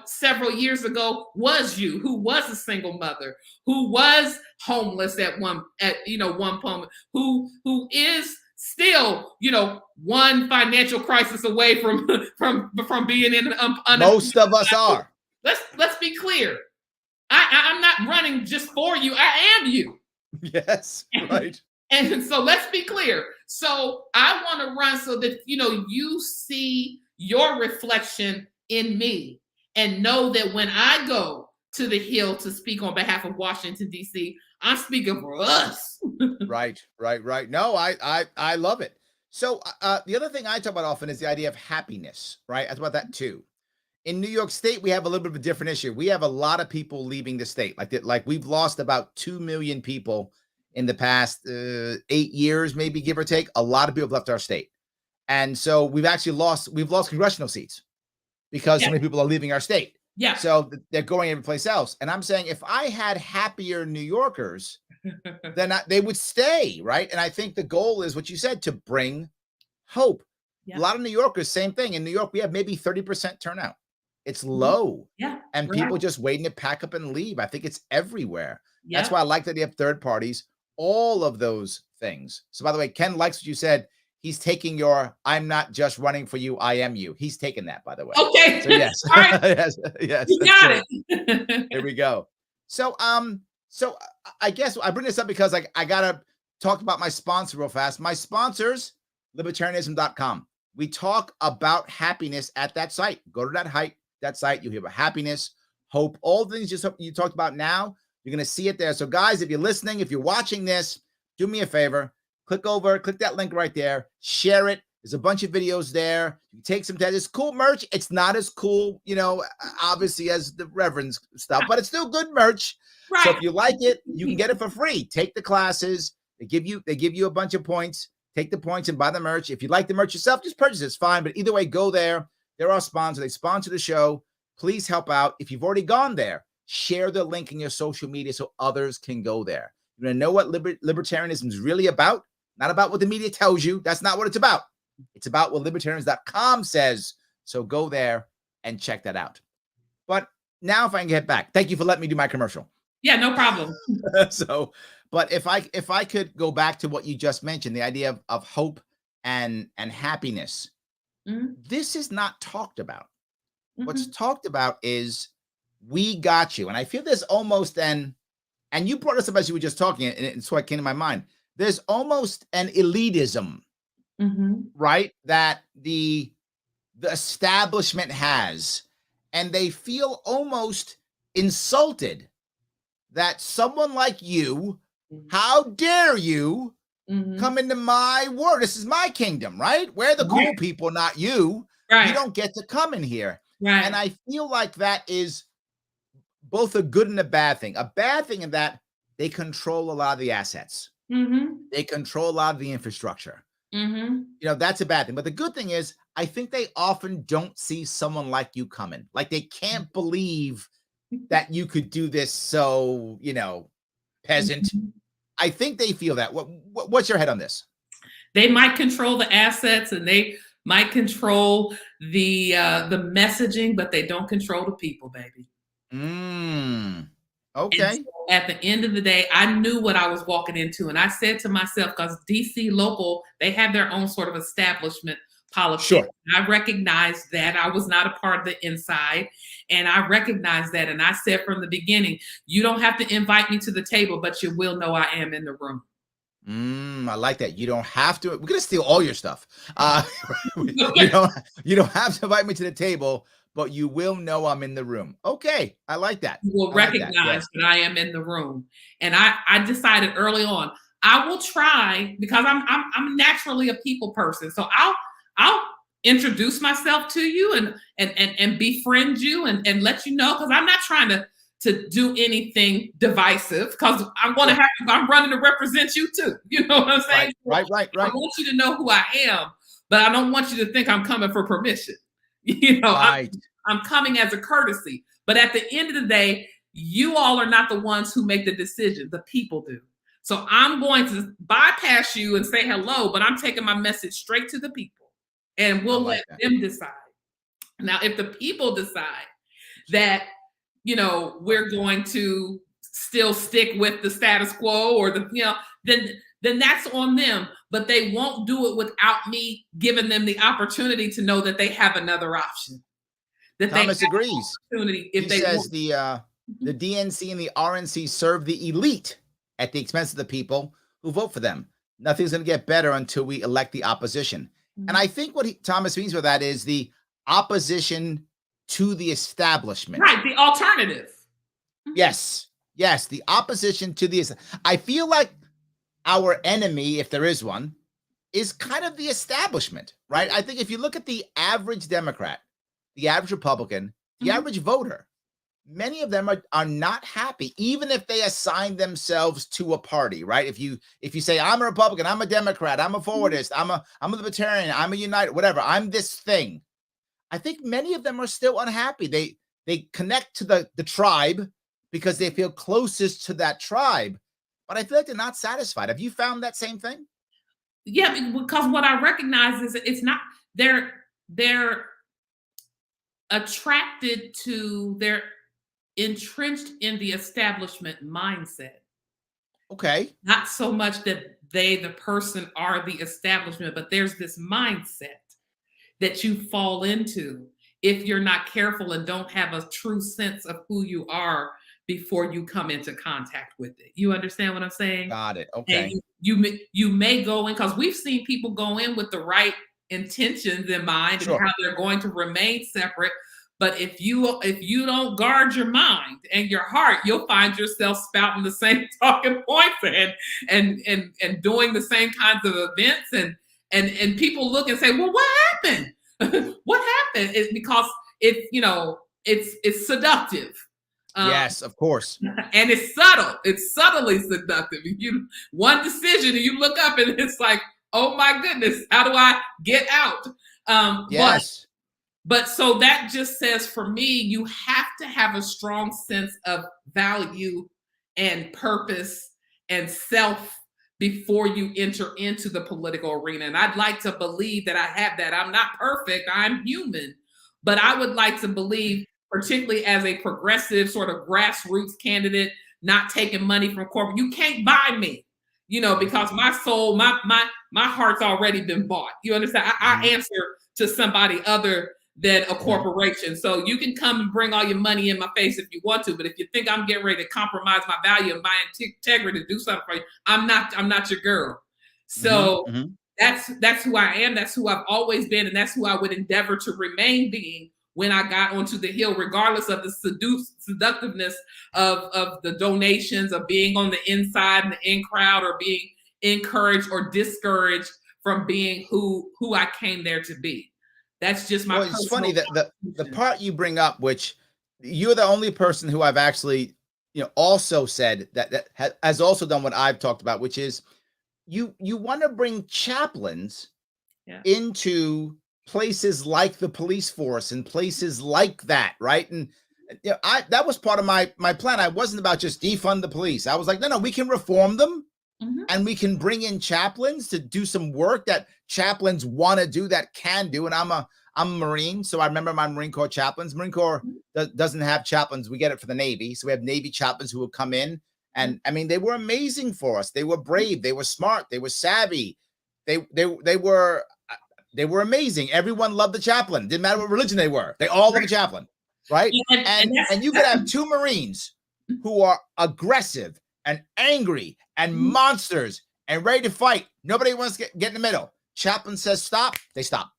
several years ago was you, who was a single mother, who was homeless at one point, who is still, one financial crisis away from being in most of us are. Let's be clear. I'm not running just for you. I am you. Yes, right. And so let's be clear. So I want to run so that you see your reflection in me, and know that when I go to the Hill to speak on behalf of Washington, D.C., I'm speaking for us. Right. No, I love it. So the other thing I talk about often is the idea of happiness, right? I talk about that too. In New York State, we have a little bit of a different issue. We have a lot of people leaving the state. Like we've lost about 2 million people in the past 8 years, maybe give or take. A lot of people have left our state. And so we've lost congressional seats because so many people are leaving our state. Yeah. So they're going every place else. And I'm saying if I had happier New Yorkers, then they would stay, right? And I think the goal is what you said, to bring hope. Yeah. A lot of New Yorkers, same thing. In New York, we have maybe 30% turnout. It's low. Yeah. And people just waiting to pack up and leave. I think it's everywhere. Yeah. That's why I like that they have third parties, all of those things. So by the way, Ken likes what you said. He's taking your, I'm not just running for you, I am you. He's taking that, by the way. Okay. So yes. All right. yes. You got it. Here we go. So I guess I bring this up because I gotta talk about my sponsor real fast. My sponsors, libertarianism.com. We talk about happiness at that site. Go to that site. You'll hear about happiness, hope, all the things you talked about now. You're gonna see it there. So guys, if you're listening, if you're watching this, do me a favor. Click that link right there, share it. There's a bunch of videos there. You take some time. It's cool merch. It's not as cool, obviously as the Reverend's stuff, but it's still good merch. Right. So if you like it, you can get it for free. Take the classes. They give you a bunch of points. Take the points and buy the merch. If you like the merch yourself, just purchase it. It's fine. But either way, go there. They're our sponsor. They sponsor the show. Please help out. If you've already gone there, share the link in your social media so others can go there. You're going to know what libertarianism is really about. Not about what the media tells you. That's not what it's about. It's about what libertarians.com says. So go there and check that out. But now if I can get back, thank you for letting me do my commercial. Yeah, no problem. But if I could go back to what you just mentioned, the idea of hope and happiness, this is not talked about. What's talked about is we got you. And I feel there's almost and you brought us up as you were just talking, and it's what came to my mind. There's almost an elitism, right? That the establishment has, and they feel almost insulted that someone like you, how dare you come into my world? This is my kingdom, right? We're the cool people, not you. Right. You don't get to come in here. Right. And I feel like that is both a good and a bad thing. A bad thing in that they control a lot of the assets. They control a lot of the infrastructure. You know, that's a bad thing. But the good thing is, I think they often don't see someone like you coming. Like they can't believe that you could do this. So, you know, peasant. I think they feel that. What's your head on this? They might control the assets and they might control the messaging, but they don't control the people, baby. Okay. So at the end of the day, I knew what I was walking into. And I said to myself, because DC local, they have their own sort of establishment politics. Sure. I recognized that I was not a part of the inside. And I recognized that. And I said from the beginning, you don't have to invite me to the table, but you will know I am in the room. I like that. You don't have to. We're gonna steal all your stuff. You don't have to invite me to the table, but you will know I'm in the room. Okay, I like that. You will recognize that I am in the room. And I decided early on, I will try, because I'm naturally a people person. So I'll introduce myself to you and befriend you and let you know, because I'm not trying to do anything divisive, because I'm going to I'm running to represent you too. You know what I'm saying? Right. I want you to know who I am, but I don't want you to think I'm coming for permission. You know, I'm coming as a courtesy. But at the end of the day, you all are not the ones who make the decision. The people do. So I'm going to bypass you and say hello, but I'm taking my message straight to the people, and we'll let them decide. Now, if the people decide that, you know, we're going to still stick with the status quo, or then that's on them, but they won't do it without me giving them the opportunity to know that they have another option. That Thomas agrees. If he says the DNC and the RNC serve the elite at the expense of the people who vote for them. Nothing's going to get better until we elect the opposition. And I think what Thomas means by that is the opposition to the establishment. Right, the alternative. Yes, the opposition to the. I feel like our enemy, if there is one, is kind of the establishment, right? I think if you look at the average Democrat, the average Republican, the average voter, many of them are not happy, even if they assign themselves to a party, right? If you say, I'm a Republican, I'm a Democrat, I'm a forwardist, I'm a libertarian, I'm a United, whatever, I'm this thing. I think many of them are still unhappy. They connect to the tribe because they feel closest to that tribe, but I feel like they're not satisfied. Have you found that same thing? Yeah, because what I recognize is it's not, they're attracted to, they're entrenched in the establishment mindset. Okay. Not so much that they, the person, are the establishment, but there's this mindset that you fall into if you're not careful and don't have a true sense of who you are before you come into contact with it. You understand what I'm saying? Got it. Okay. And you may go in, because we've seen people go in with the right intentions in mind, and how they're going to remain separate. But if you don't guard your mind and your heart, you'll find yourself spouting the same talking points and doing the same kinds of events, and people look and say, well, what happened? What happened? It's because it's seductive. Yes, of course. And it's subtle. It's subtly seductive. One decision and you look up and it's like, oh my goodness, how do I get out? Yes. But so that just says, for me, you have to have a strong sense of value and purpose and self before you enter into the political arena. And I'd like to believe that I have that. I'm not perfect. I'm human. But I would like to believe, particularly as a progressive sort of grassroots candidate, not taking money from corporate, you can't buy me, because my soul, my heart's already been bought. You understand? I answer to somebody other than a corporation. So you can come and bring all your money in my face if you want to, but if you think I'm getting ready to compromise my value and my integrity to do something for you, I'm not your girl. So that's who I am. That's who I've always been, and that's who I would endeavor to remain being when I got onto the Hill, regardless of the seductiveness of the donations, of being on the inside and the in crowd, or being encouraged or discouraged from being who I came there to be. That's just my. Well, it's funny that the part you bring up, which you're the only person who I've actually, also said that has also done what I've talked about, which is you want to bring chaplains into places like the police force and places like that, right? And that was part of my plan. I wasn't about just defund the police. I was like, no, we can reform them. And we can bring in chaplains to do some work that chaplains want to do, that can do. And I'm a Marine, so I remember my Marine Corps chaplains. Marine Corps doesn't have chaplains. We get it for the Navy. So we have Navy chaplains who will come in. And I mean, they were amazing for us. They were brave. They were smart. They were savvy. They were amazing. Everyone loved the chaplain. Didn't matter what religion they were. They all loved the chaplain, right? And you could have two Marines who are aggressive and angry and monsters and ready to fight. Nobody wants to get in the middle. Chaplain says stop, they stop.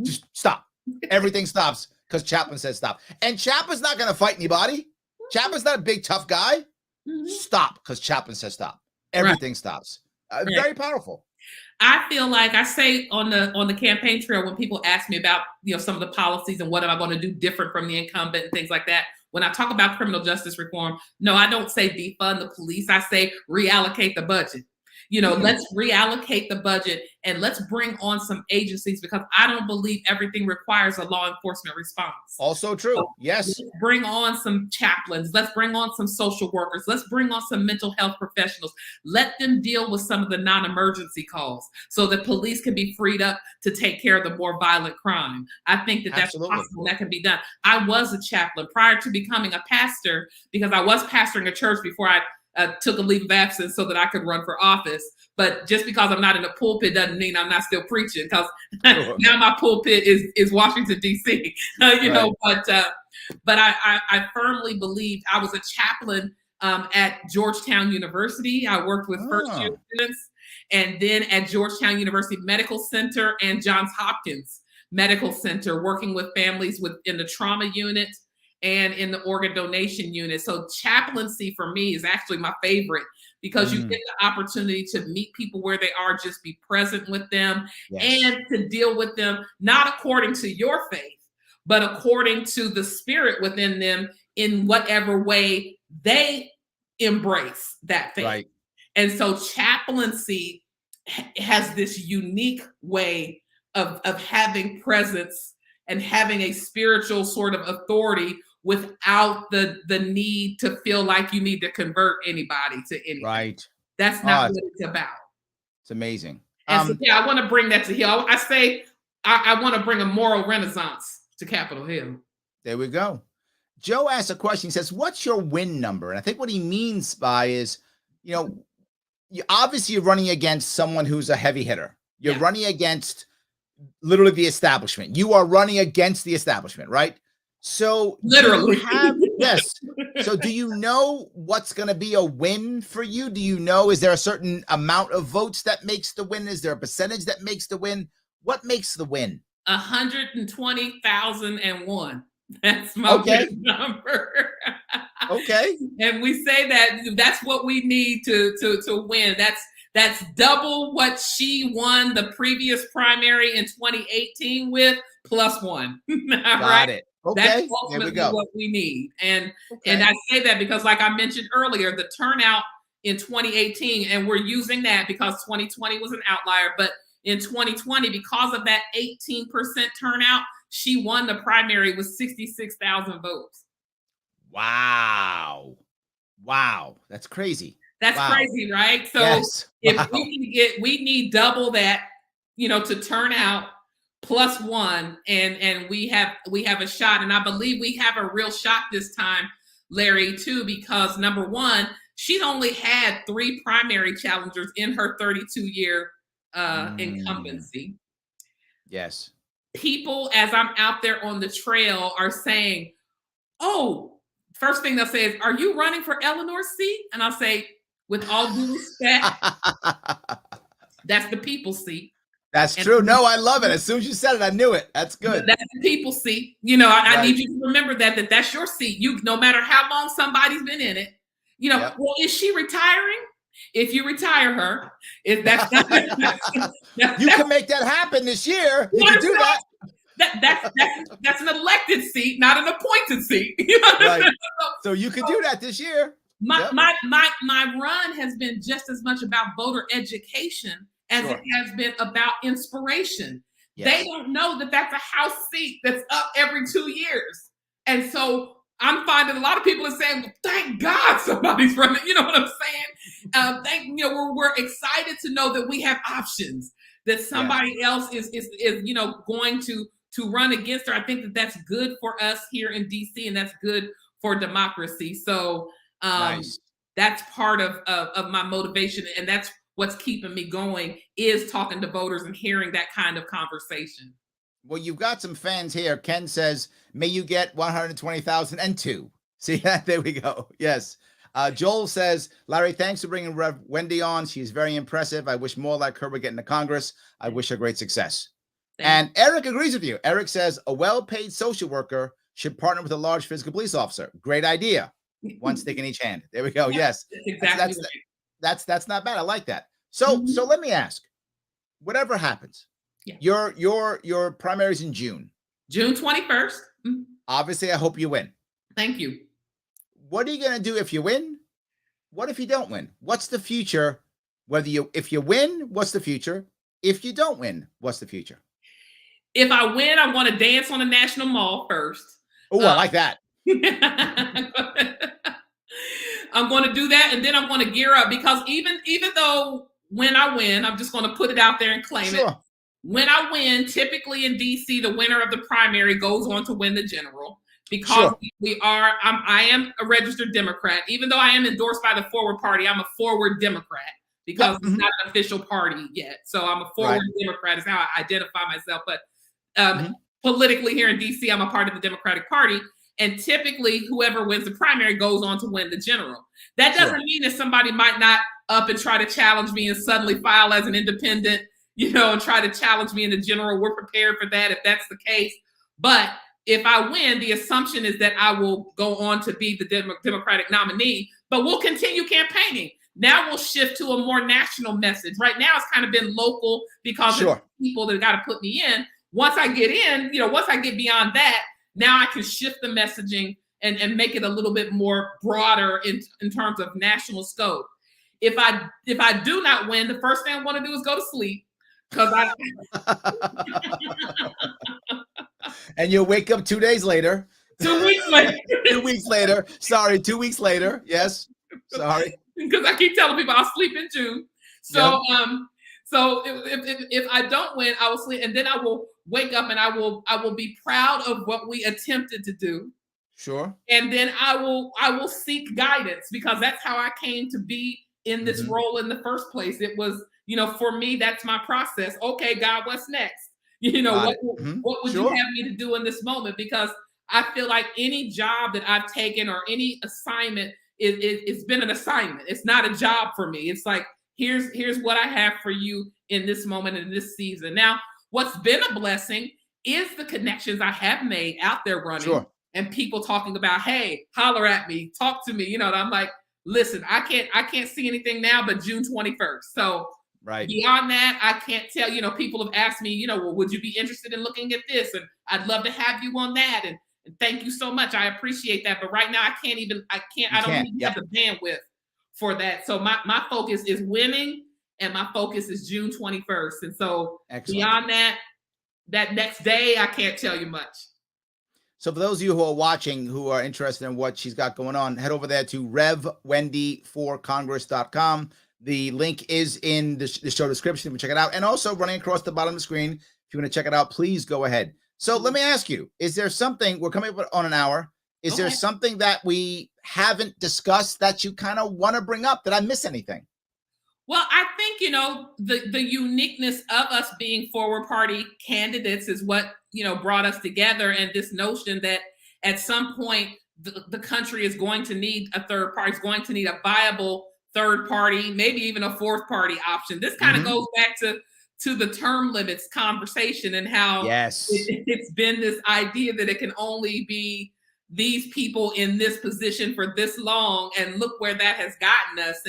Just stop. Everything stops because chaplain says stop. And chaplain's not going to fight anybody. Chaplain's not a big tough guy. Stop because chaplain says stop. Everything stops. Very powerful. I feel like I say on the campaign trail, when people ask me about some of the policies and what am I going to do different from the incumbent and things like that, when I talk about criminal justice reform, no, I don't say defund the police. I say reallocate the budget. Let's reallocate the budget and let's bring on some agencies, because I don't believe everything requires a law enforcement response. Also true. So yes. Let's bring on some chaplains. Let's bring on some social workers. Let's bring on some mental health professionals. Let them deal with some of the non-emergency calls so that police can be freed up to take care of the more violent crime. I think that's possible. That can be done. I was a chaplain prior to becoming a pastor, because I was pastoring a church before I took a leave of absence so that I could run for office. But just because I'm not in the pulpit doesn't mean I'm not still preaching, because now my pulpit is Washington, D.C. But I firmly believed. I was a chaplain at Georgetown University. I worked with first year students, and then at Georgetown University Medical Center and Johns Hopkins Medical Center, working with families in the trauma unit and in the organ donation unit. So chaplaincy for me is actually my favorite, because you get the opportunity to meet people where they are, just be present with them, and to deal with them, not according to your faith, but according to the spirit within them in whatever way they embrace that faith. Right. And so chaplaincy has this unique way of having presence and having a spiritual sort of authority without the need to feel like you need to convert anybody to anything. Right. That's not what it's about. It's amazing. And so, I want to bring that to Hill. I say I want to bring a moral renaissance to Capitol Hill. There we go. Joe asked a question. He says, what's your win number? And I think what he means by is, obviously you're running against someone who's a heavy hitter. You're running against literally the establishment. You are running against the establishment, right? So literally, yes. So do you know what's going to be a win for you? Do you know, is there a certain amount of votes that makes the win? Is there a percentage that makes the win? What makes the win? 120,001. That's my win number. Okay. And we say that's what we need to win. That's double what she won the previous primary in 2018 with, +1. Got it. Okay. That's ultimately what we need. And I say that because, like I mentioned earlier, the turnout in 2018, and we're using that because 2020 was an outlier, but in 2020, because of that 18% turnout, she won the primary with 66,000 votes. Wow. That's crazy. That's crazy, right? So if we need double that, to turn out, +1, and we have a shot. And I believe we have a real shot this time, Larry, too, because number one, she's only had 3 primary challengers in her 32-year incumbency. Yes. people, as I'm out there on the trail, are saying, oh, first thing they'll say is, are you running for Eleanor's seat? And I'll say, with all due respect, that's the people's seat. That's true. No, I love it. As soon as you said it, I knew it. That's good. That's the people's seat. You know, I need you to remember that's your seat. You, no matter how long somebody's been in it, you know, well, is she retiring? If you retire her, if that's you can make that happen this year. You can do that. That's an elected seat, not an appointed seat. You know right. So you can do that this year. My run has been just as much about voter education as it has been about inspiration. Yes. They don't know that that's a House seat that's up every 2 years. And so I'm finding a lot of people are saying, well, thank God somebody's running. You know what I'm saying? We're excited to know that we have options, that somebody else is going to run against her. I think that that's good for us here in DC, and that's good for democracy. So nice. That's part of my motivation, and that's what's keeping me going, is talking to voters and hearing that kind of conversation. Well, you've got some fans here. Ken says, may you get 120,002. See, there we go. Yes. Joel says, Larry, thanks for bringing Rev Wendy on. She's very impressive. I wish more like her would get into Congress. I wish her great success. And Eric agrees with you. Eric says, a well-paid social worker should partner with a large physical police officer. Great idea. One stick in each hand. There we go. Yes. Exactly. That's not bad. I like that. So let me ask, whatever happens, your primary's in June. June 21st. Mm-hmm. Obviously, I hope you win. Thank you. What are you going to do if you win? What if you don't win? What's the future? If you win, what's the future? If you don't win, what's the future? If I win, I want to dance on the National Mall first. Oh, I like that. I'm going to do that, and then I'm going to gear up, because even though when I win, I'm just going to put it out there and claim it. When I win, typically in DC, the winner of the primary goes on to win the general, because I am a registered Democrat. Even though I am endorsed by the Forward Party, I'm a forward Democrat, because it's not an official party yet. So I'm a forward Democrat is how I identify myself. But politically here in DC, I'm a part of the Democratic Party. And typically, whoever wins the primary goes on to win the general. That doesn't mean that somebody might not up and try to challenge me and suddenly file as an independent, and try to challenge me in the general. We're prepared for that if that's the case. But if I win, the assumption is that I will go on to be the Democratic nominee, but we'll continue campaigning. Now we'll shift to a more national message. Right now, it's kind of been local because of people that got to put me in. Once I get in, once I get beyond that, now I can shift the messaging and make it a little bit more broader in terms of national scope. If I do not win, the first thing I want to do is go to sleep, because and you'll wake up 2 days later. 2 weeks later. 2 weeks later. Sorry, 2 weeks later. Yes. Sorry. Because I keep telling people I'll sleep in June. So so if I don't win, I will sleep, and then I will wake up, and I will be proud of what we attempted to do. Sure. And then I will seek guidance, because that's how I came to be in this role in the first place. It was, for me, that's my process. Okay, God, what's next? What would you have me to do in this moment? Because I feel like any job that I've taken or any assignment, it's been an assignment. It's not a job for me. It's like, here's what I have for you in this moment, in this season. Now, what's been a blessing is the connections I have made out there running, and people talking about, hey, holler at me, talk to me. And I'm like, listen, I can't see anything now but June 21st. So beyond that, I can't tell. People have asked me, well, would you be interested in looking at this? And I'd love to have you on that. And thank you so much. I appreciate that. But right now, I don't even have the bandwidth for that. So my focus is winning, and my focus is June 21st. And so beyond that next day, I can't tell you much. So for those of you who are watching, who are interested in what she's got going on, head over there to revwendy4congress.com. The link is in the show description. Check it out. And also running across the bottom of the screen, if you want to check it out, please go ahead. So let me ask you, is there something, we're coming up on an hour, is there something that we haven't discussed that you kind of want to bring up? Did I miss anything? Well, I think, the uniqueness of us being forward party candidates is what brought us together, and this notion that at some point the country is going to need a third party, is going to need a viable third party, maybe even a fourth party option. This kind of goes back to the term limits conversation, and how it's been this idea that it can only be these people in this position for this long, and look where that has gotten us.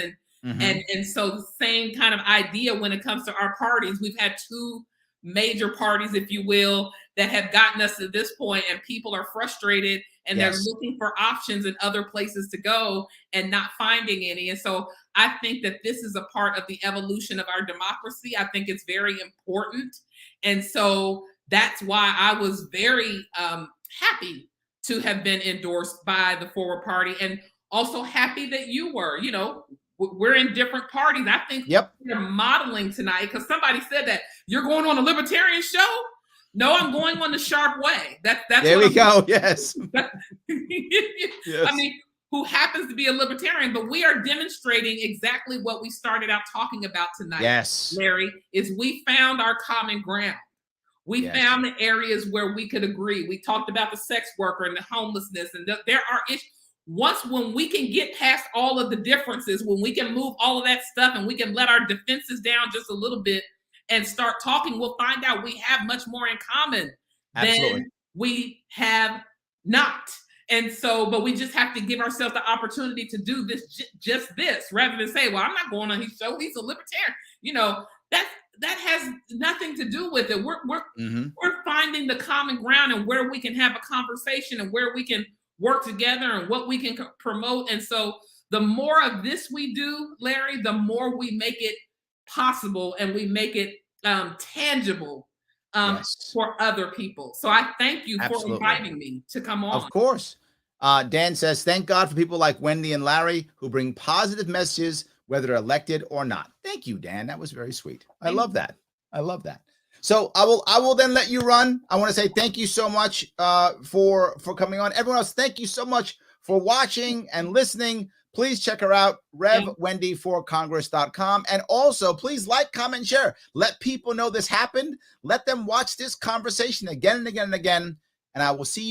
And so the same kind of idea when it comes to our parties. We've had two major parties, if you will, that have gotten us to this point, and people are frustrated, and they're looking for options and other places to go and not finding any. And so I think that this is a part of the evolution of our democracy. I think it's very important. And so that's why I was very happy to have been endorsed by the Forward Party, and also happy that you were. We're in different parties. I think we're modeling tonight, because somebody said that you're going on a libertarian show. No, I'm going on the Sharpe Way. That's there we go. Yes. I mean, who happens to be a libertarian, but we are demonstrating exactly what we started out talking about tonight. Yes, Larry, is we found our common ground. We found the areas where we could agree. We talked about the sex worker and the homelessness, and there are issues. When we can get past all of the differences, when we can move all of that stuff, and we can let our defenses down just a little bit and start talking, we'll find out we have much more in common than we have not. And so, but we just have to give ourselves the opportunity to do this, just this, rather than say, well, I'm not going on his show, he's a libertarian. That has nothing to do with it. We're finding the common ground, and where we can have a conversation, and where we can work together, and what we can promote. And so the more of this we do, Larry, the more we make it possible, and we make it tangible for other people. So I thank you for inviting me to come on. Of course. Dan says, thank God for people like Wendy and Larry who bring positive messages, whether elected or not. Thank you, Dan. That was very sweet. I love that. So I will then let you run. I want to say thank you so much for coming on. Everyone else, thank you so much for watching and listening. Please check her out, RevWendy4Congress.com. And also, please like, comment, share. Let people know this happened. Let them watch this conversation again and again and again. And I will see you